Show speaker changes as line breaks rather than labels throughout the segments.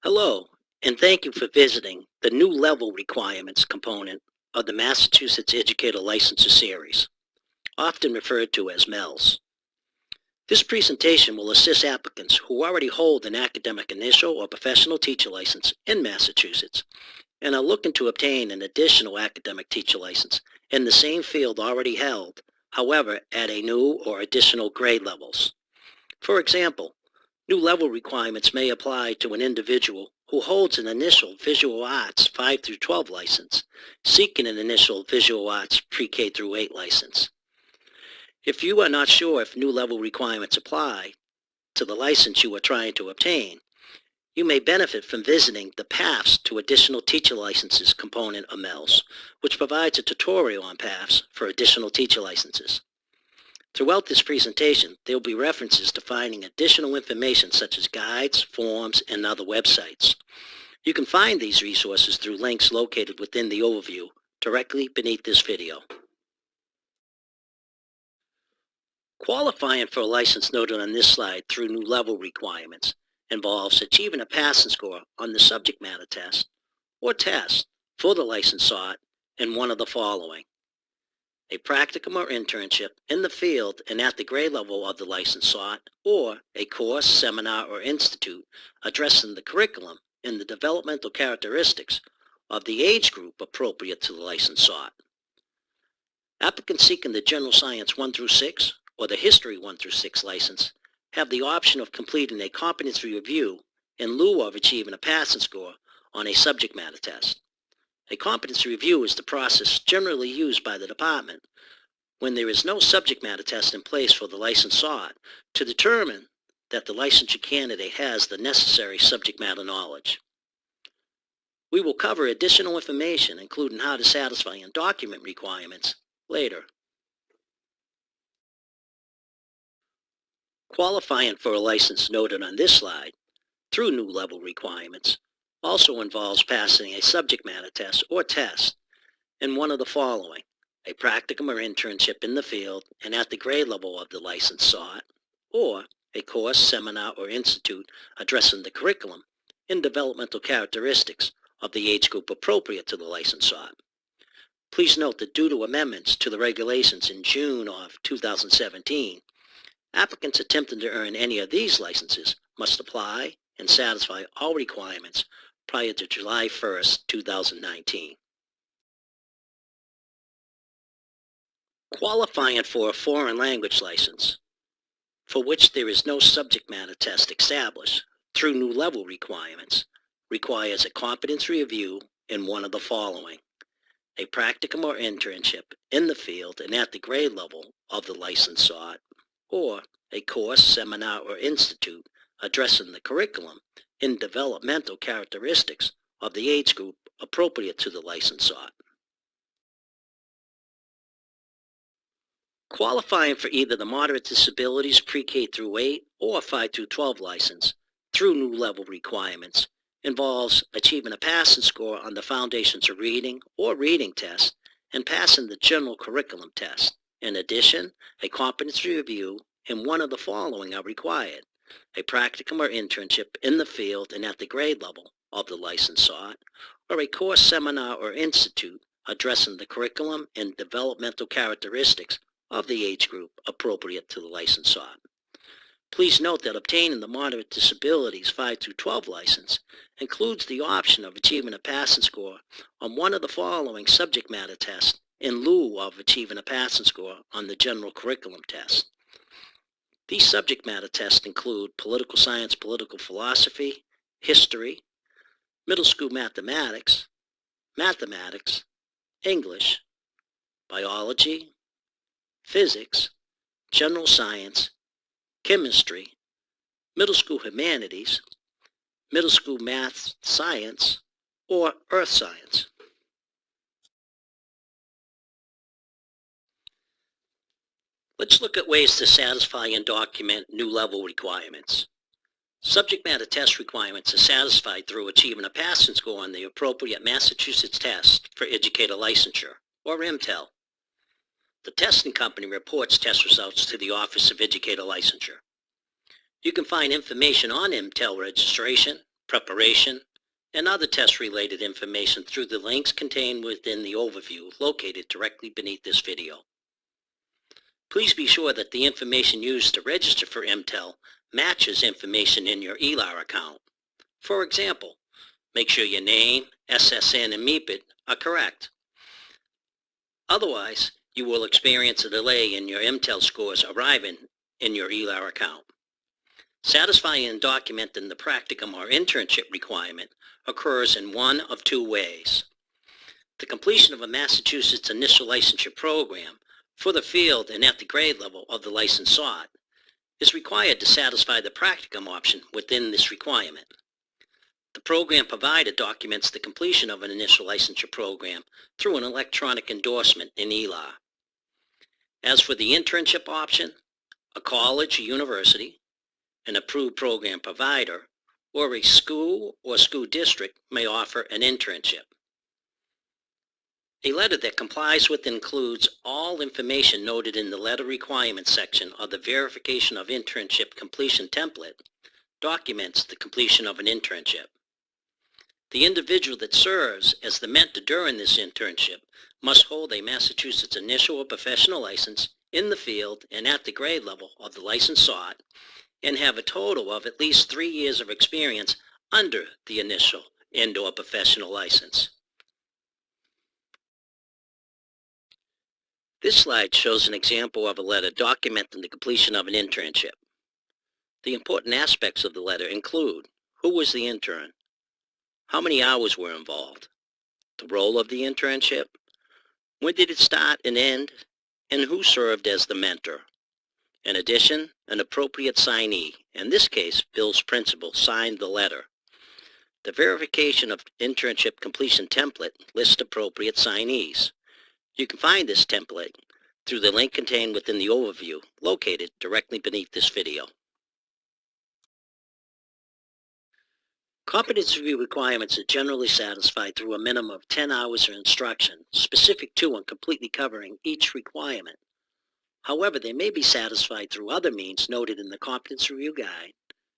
Hello, and thank you for visiting the new level requirements component of the Massachusetts Educator Licensure Series, often referred to as MELS. This presentation will assist applicants who already hold an academic initial or professional teacher license in Massachusetts and are looking to obtain an additional academic teacher license in the same field already held, however, at a new or additional grade levels. For example, new level requirements may apply to an individual who holds an initial Visual Arts 5 through 12 license, seeking an initial Visual Arts pre-K through 8 license. If you are not sure if new level requirements apply to the license you are trying to obtain, you may benefit from visiting the Paths to Additional Teacher Licenses component of MELS, which provides a tutorial on paths for additional teacher licenses. Throughout this presentation, there will be references to finding additional information such as guides, forms, and other websites. You can find these resources through links located within the overview directly beneath this video. Qualifying for a license noted on this slide through new level requirements involves achieving a passing score on the subject matter test or test for the license sought in one of the following: a practicum or internship in the field and at the grade level of the license sought, or a course, seminar, or institute addressing the curriculum and the developmental characteristics of the age group appropriate to the license sought. Applicants seeking the General Science 1 through 6 or the History 1 through 6 license have the option of completing a competency review in lieu of achieving a passing score on a subject matter test. A competency review is the process generally used by the department when there is no subject matter test in place for the license sought to determine that the licensure candidate has the necessary subject matter knowledge. We will cover additional information, including how to satisfy and document requirements, later. Qualifying for a license noted on this slide through new level requirements also involves passing a subject matter test or test in one of the following: a practicum or internship in the field and at the grade level of the license sought, or a course, seminar, or institute addressing the curriculum and developmental characteristics of the age group appropriate to the license sought. Please note that due to amendments to the regulations in June of 2017, applicants attempting to earn any of these licenses must apply and satisfy all requirements prior to July 1st, 2019. Qualifying for a foreign language license, for which there is no subject matter test established through new level requirements, requires a competency review in one of the following: a practicum or internship in the field and at the grade level of the license sought, or a course, seminar, or institute addressing the curriculum and developmental characteristics of the age group appropriate to the license sought. Qualifying for either the Moderate Disabilities Pre-K through 8 or 5 through 12 license through new level requirements involves achieving a passing score on the Foundations of Reading or Reading test and passing the General Curriculum test. In addition, a competency review in one of the following are required: a practicum or internship in the field and at the grade level of the license sought, or a course, seminar, or institute addressing the curriculum and developmental characteristics of the age group appropriate to the license sought. Please note that obtaining the Moderate Disabilities 5 through 12 license includes the option of achieving a passing score on one of the following subject matter tests in lieu of achieving a passing score on the General Curriculum test. These subject matter tests include political science, political philosophy, history, middle school mathematics, English, biology, physics, general science, chemistry, middle school humanities, middle school math science, or earth science. Let's look at ways to satisfy and document new level requirements. Subject matter test requirements are satisfied through achieving a passing score on the appropriate Massachusetts test for Educator Licensure, or MTEL. The testing company reports test results to the Office of Educator Licensure. You can find information on MTEL registration, preparation, and other test-related information through the links contained within the overview located directly beneath this video. Please be sure that the information used to register for MTEL matches information in your ELAR account. For example, make sure your name, SSN, and MEPID are correct. Otherwise, you will experience a delay in your MTEL scores arriving in your ELAR account. Satisfying and documenting the practicum or internship requirement occurs in one of two ways. The completion of a Massachusetts initial licensure program for the field and at the grade level of the license sought is required to satisfy the practicum option within this requirement. The program provider documents the completion of an initial licensure program through an electronic endorsement in ELAR. As for the internship option, a college or university, an approved program provider, or a school or school district may offer an internship. A letter that complies with and includes all information noted in the letter requirements section of the verification of internship completion template documents the completion of an internship. The individual that serves as the mentor during this internship must hold a Massachusetts initial or professional license in the field and at the grade level of the license sought and have a total of at least 3 years of experience under the initial and/or professional license. This slide shows an example of a letter documenting the completion of an internship. The important aspects of the letter include who was the intern, how many hours were involved, the role of the internship, when did it start and end, and who served as the mentor. In addition, an appropriate signee, in this case, Bill's principal, signed the letter. The verification of internship completion template lists appropriate signees. You can find this template through the link contained within the overview located directly beneath this video. Competency review requirements are generally satisfied through a minimum of 10 hours of instruction specific to and completely covering each requirement. However, they may be satisfied through other means noted in the Competency Review Guide,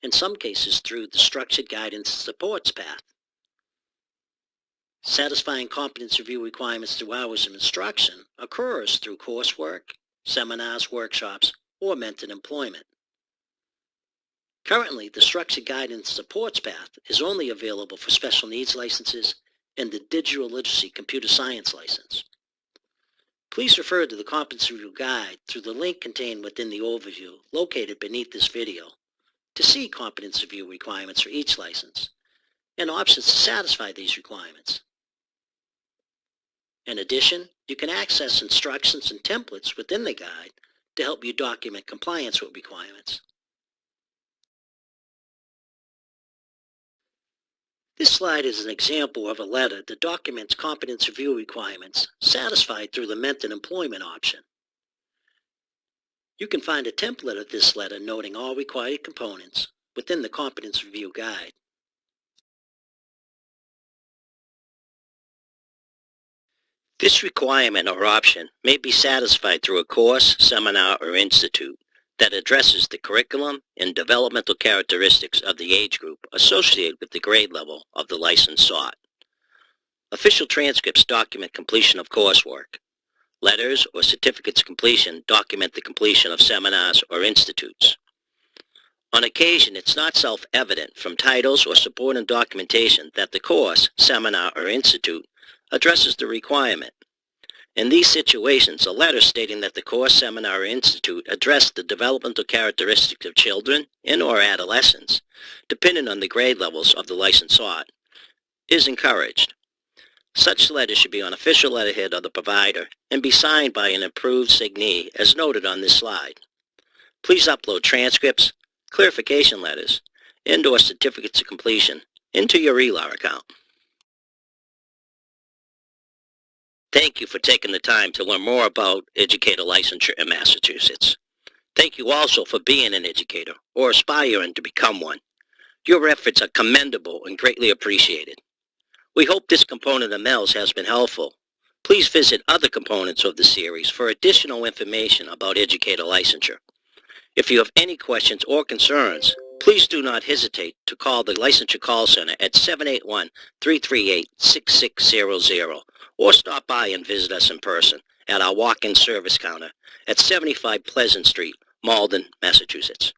in some cases through the Structured Guidance and Supports path. Satisfying competency review requirements through hours of instruction occurs through coursework, seminars, workshops, or mentored employment. Currently, the Structured Guidance Supports path is only available for special needs licenses and the Digital Literacy Computer Science license. Please refer to the Competency Review Guide through the link contained within the overview located beneath this video to see competency review requirements for each license and options to satisfy these requirements. In addition, you can access instructions and templates within the guide to help you document compliance with requirements. This slide is an example of a letter that documents competence review requirements satisfied through the mentored employment option. You can find a template of this letter noting all required components within the Competence Review Guide. This requirement or option may be satisfied through a course, seminar, or institute that addresses the curriculum and developmental characteristics of the age group associated with the grade level of the license sought. Official transcripts document completion of coursework. Letters or certificates of completion document the completion of seminars or institutes. On occasion, it's not self-evident from titles or supporting documentation that the course, seminar, or institute addresses the requirement. In these situations, a letter stating that the course, seminar, or institute addressed the developmental characteristics of children and/or adolescents, depending on the grade levels of the license sought, is encouraged. Such letters should be on official letterhead of the provider and be signed by an approved signee as noted on this slide. Please upload transcripts, clarification letters, and/or certificates of completion into your ELAR account. Thank you for taking the time to learn more about Educator licensure in Massachusetts. Thank you also for being an educator or aspiring to become one. Your efforts are commendable and greatly appreciated. We hope this component of MELS has been helpful. Please visit other components of the series for additional information about Educator licensure. If you have any questions or concerns, Please do not hesitate to call the Licensure Call Center at 781-338-6600 or stop by and visit us in person at our walk-in service counter at 75 Pleasant Street, Malden, Massachusetts.